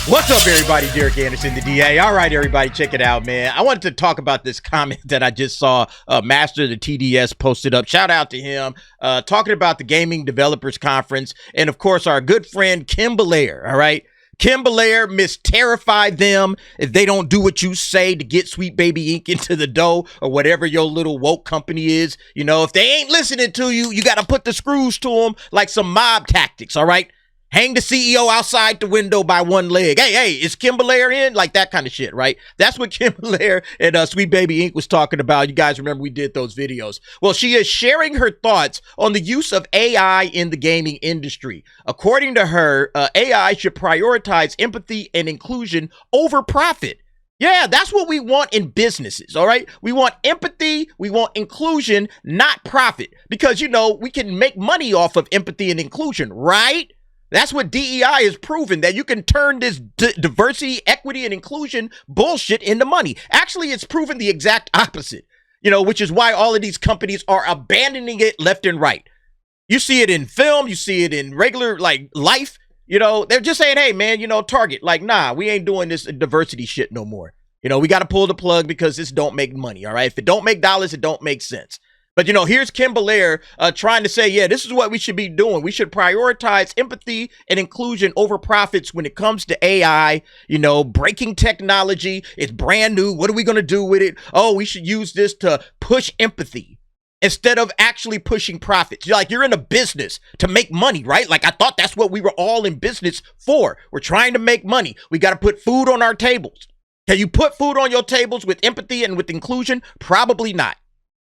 What's up, everybody? Derek Anderson, the DA. All right, everybody, check it out, man. I wanted to talk about this comment that I just saw Master of the TDS posted up. Shout out to him, talking about the Gaming Developers Conference. And, of course, our good friend, Kim Belair, all right? Kim Belair misterrified them if they don't do what you say to get Sweet Baby Inc. into the dough or whatever your little woke company is. You know, if they ain't listening to you, you got to put the screws to them like some mob tactics, all right? Hang the CEO outside the window by one leg. Hey, is Kim Belair in? Like that kind of shit, right? That's what Kim Belair and Sweet Baby Inc. was talking about. You guys remember we did those videos. Well, she is sharing her thoughts on the use of AI in the gaming industry. According to her, AI should prioritize empathy and inclusion over profit. Yeah, that's what we want in businesses, all right? We want empathy, we want inclusion, not profit. Because, you know, we can make money off of empathy and inclusion, right? That's what DEI has proven, that you can turn this diversity, equity, and inclusion bullshit into money. Actually, it's proven the exact opposite, you know, which is why all of these companies are abandoning it left and right. You see it in film, you see it in regular, like, life, you know, they're just saying, hey, man, you know, Target, like, nah, we ain't doing this diversity shit no more. You know, we got to pull the plug because this don't make money, all right? If it don't make dollars, it don't make sense. But, you know, here's Kim Belair trying to say, yeah, this is what we should be doing. We should prioritize empathy and inclusion over profits when it comes to AI, you know, breaking technology. It's brand new. What are we going to do with it? Oh, we should use this to push empathy instead of actually pushing profits. You're like, you're in a business to make money, right? Like, I thought that's what we were all in business for. We're trying to make money. We got to put food on our tables. Can you put food on your tables with empathy and with inclusion? Probably not.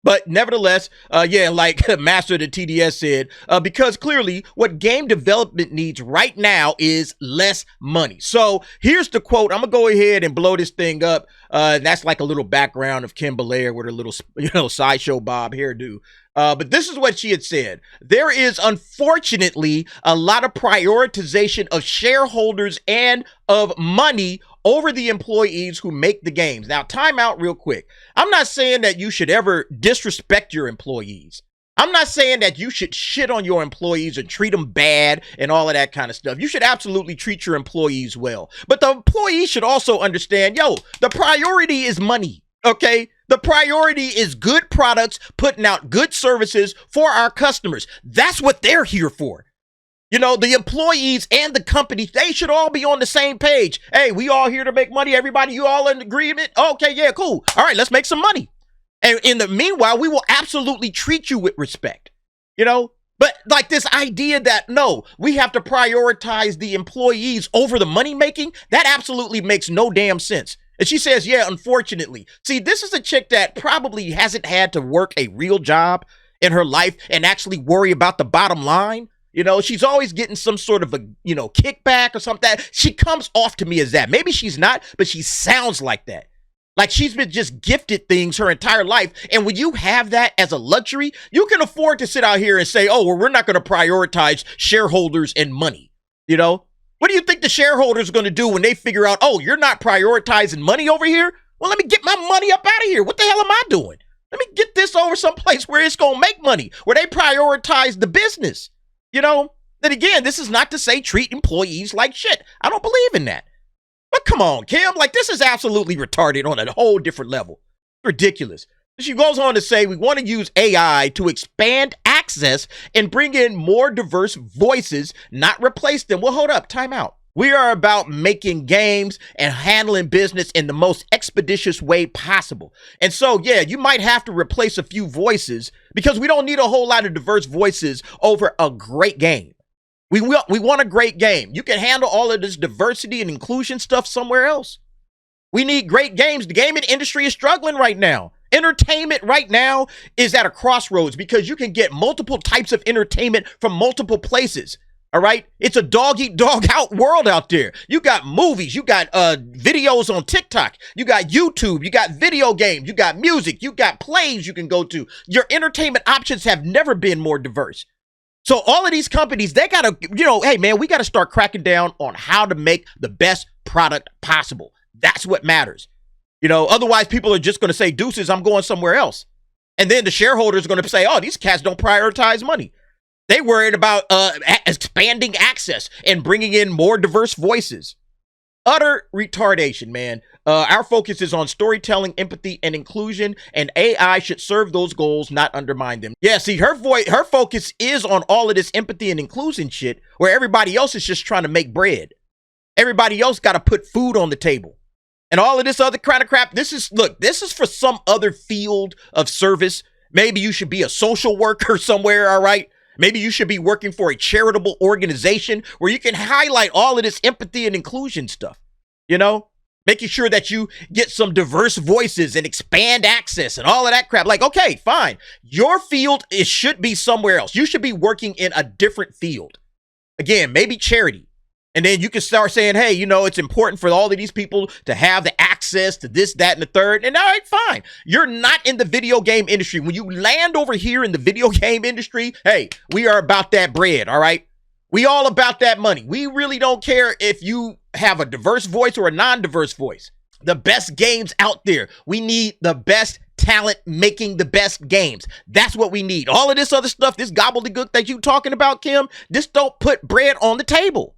But nevertheless, yeah, like Master of the TDS said, because clearly what game development needs right now is less money. So here's the quote. I'm going to go ahead and blow this thing up. That's like a little background of Kim Belair with her little, you know, sideshow Bob hairdo. But this is what she had said. There is unfortunately a lot of prioritization of shareholders and of money over the employees who make the games. Now, time out real quick. I'm not saying that you should ever disrespect your employees. I'm not saying that you should shit on your employees and treat them bad and all of that kind of stuff. You should absolutely treat your employees well. But the employees should also understand, yo, the priority is money, okay? The priority is good products, putting out good services for our customers. That's what they're here for. You know, the employees and the company, they should all be on the same page. Hey, we all here to make money. Everybody, you all in agreement? Okay, yeah, cool. All right, let's make some money. And in the meanwhile, we will absolutely treat you with respect, you know? But like this idea that, no, we have to prioritize the employees over the money making, that absolutely makes no damn sense. And she says, yeah, unfortunately. See, this is a chick that probably hasn't had to work a real job in her life and actually worry about the bottom line. You know, she's always getting some sort of a, you know, kickback or something. She comes off to me as that. Maybe she's not, but she sounds like that. Like she's been just gifted things her entire life. And when you have that as a luxury, you can afford to sit out here and say, oh, well, we're not going to prioritize shareholders and money. You know, what do you think the shareholders are going to do when they figure out, oh, you're not prioritizing money over here? Well, let me get my money up out of here. What the hell am I doing? Let me get this over someplace where it's going to make money, where they prioritize the business. You know, then again, this is not to say treat employees like shit. I don't believe in that. But come on, Kim, like this is absolutely retarded on a whole different level. Ridiculous. She goes on to say, we want to use AI to expand access and bring in more diverse voices, not replace them. Well, hold up, time out. We are about making games and handling business in the most expeditious way possible. And so, yeah, you might have to replace a few voices because we don't need a whole lot of diverse voices over a great game. We want a great game. You can handle all of this diversity and inclusion stuff somewhere else. We need great games. The gaming industry is struggling right now. Entertainment right now is at a crossroads because you can get multiple types of entertainment from multiple places. All right. It's a dog eat dog out world out there. You got movies, you got videos on TikTok, you got YouTube, you got video games, you got music, you got plays you can go to. Your entertainment options have never been more diverse. So all of these companies, they got to, you know, hey, man, we got to start cracking down on how to make the best product possible. That's what matters. You know, otherwise people are just going to say, deuces, I'm going somewhere else. And then the shareholders are going to say, oh, these cats don't prioritize money. They worried about expanding access and bringing in more diverse voices. Utter retardation, man. Our focus is on storytelling, empathy, and inclusion, and AI should serve those goals, not undermine them. Yeah, see, her focus is on all of this empathy and inclusion shit, where everybody else is just trying to make bread. Everybody else got to put food on the table. And all of this other kind of crap, this is for some other field of service. Maybe you should be a social worker somewhere, all right? Maybe you should be working for a charitable organization where you can highlight all of this empathy and inclusion stuff, you know? Making sure that you get some diverse voices and expand access and all of that crap. Like, okay, fine. Your field, it should be somewhere else. You should be working in a different field. Again, maybe charity. And then you can start saying, hey, you know, it's important for all of these people to have the access to this, that, and the third. And all right, fine. You're not in the video game industry. When you land over here in the video game industry, hey, we are about that bread, all right? We all about that money. We really don't care if you have a diverse voice or a non-diverse voice. The best games out there. We need the best talent making the best games. That's what we need. All of this other stuff, this gobbledygook that you talking about, Kim, this don't put bread on the table.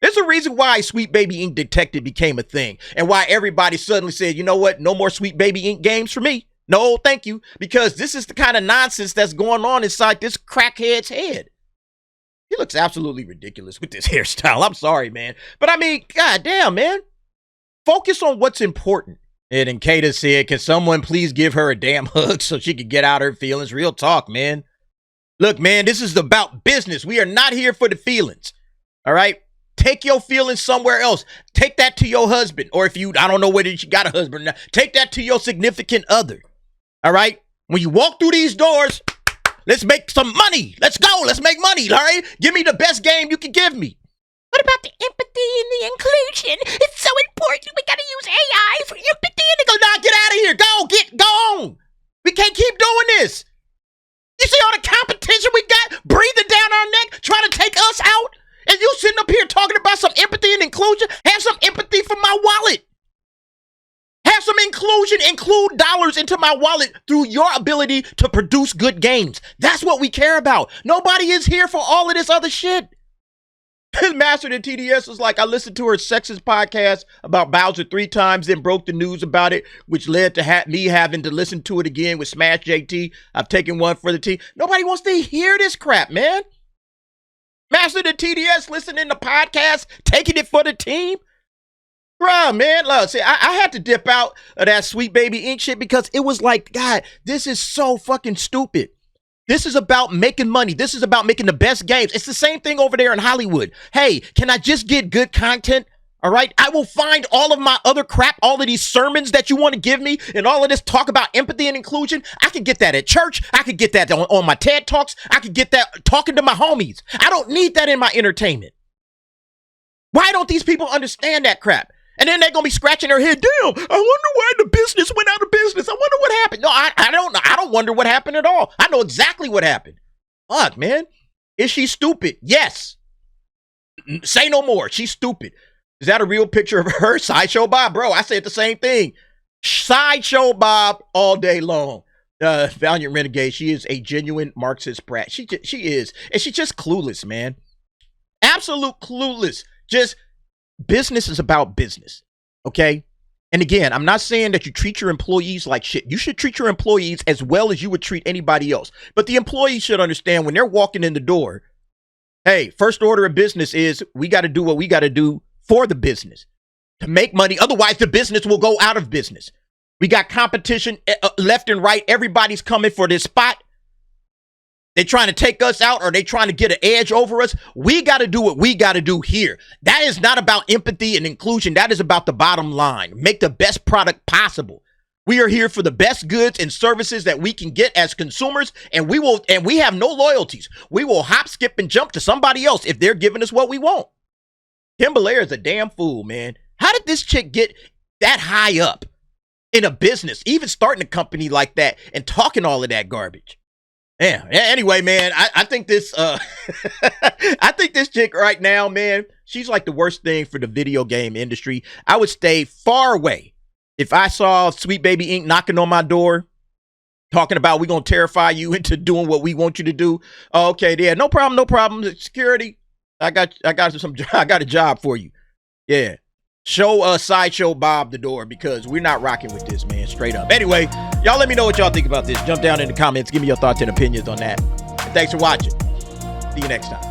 There's a reason why Sweet Baby Ink Detective became a thing and why everybody suddenly said, you know what, no more Sweet Baby Ink games for me. No, thank you. Because this is the kind of nonsense that's going on inside this crackhead's head. He looks absolutely ridiculous with this hairstyle. I'm sorry, man. But I mean, goddamn, man. Focus on what's important. And then Kata said, can someone please give her a damn hug so she can get out her feelings? Real talk, man. Look, man, this is about business. We are not here for the feelings. All right? Take your feelings somewhere else. Take that to your husband. Or if you, I don't know whether you got a husband or not, take that to your significant other. All right? When you walk through these doors, let's make some money. Let's go. Let's make money. All right? Give me the best game you can give me. What about the empathy and the inclusion? It's so important. We gotta use AI for empathy and inclusion. Nah, get out of here. Go on. We can't keep doing this. You see all the competition we got breathing down our neck, trying to take us out? And you sitting up here talking about some empathy and inclusion? Have some empathy for my wallet. Have some inclusion. Include dollars into my wallet through your ability to produce good games. That's what we care about. Nobody is here for all of this other shit. Master the TDS was like, I listened to her sexist podcast about Bowser 3 times, then broke the news about it, which led to me having to listen to it again with Smash JT. I've taken one for the team. Nobody wants to hear this crap, man. Master the TDS listening to podcasts, taking it for the team. Bruh, man, look, see, I had to dip out of that Sweet Baby Ink shit because it was like, God, this is so fucking stupid. This is about making money. This is about making the best games. It's the same thing over there in Hollywood. Hey, can I just get good content? All right. I will find all of my other crap, all of these sermons that you want to give me and all of this talk about empathy and inclusion. I could get that at church. I could get that on my TED Talks. I could get that talking to my homies. I don't need that in my entertainment. Why don't these people understand that crap? And then they're going to be scratching their head. Damn, I wonder why the business went out of business. I wonder what happened. No, I don't know. I don't wonder what happened at all. I know exactly what happened. Fuck, man. Is she stupid? Yes. Say no more. She's stupid. Is that a real picture of her? Sideshow Bob, bro. I said the same thing. Sideshow Bob all day long. Valiant Renegade. She is a genuine Marxist brat. She is. And she's just clueless, man. Absolute clueless. Just business is about business. Okay? And again, I'm not saying that you treat your employees like shit. You should treat your employees as well as you would treat anybody else. But the employees should understand when they're walking in the door, hey, first order of business is we got to do what we got to do for the business to make money. Otherwise, the business will go out of business. We got competition left and right. Everybody's coming for this spot. They trying to take us out or they trying to get an edge over us. We got to do what we got to do here. That is not about empathy and inclusion. That is about the bottom line. Make the best product possible. We are here for the best goods and services that we can get as consumers, and we have no loyalties. We will hop, skip, and jump to somebody else if they're giving us what we want. Kim Belair is a damn fool, man. How did this chick get that high up in a business, even starting a company like that and talking all of that garbage? Yeah. Anyway, man, I think this I think this chick right now, man, she's like the worst thing for the video game industry. I would stay far away. If I saw Sweet Baby Ink knocking on my door, talking about we're gonna terrify you into doing what we want you to do. Oh, okay, yeah, no problem. Security. I got a job for you. Yeah. Show Sideshow Bob the door, because we're not rocking with this, man. Straight up. Anyway, y'all let me know what y'all think about this. Jump down in the comments. Give me your thoughts and opinions on that. And thanks for watching. See you next time.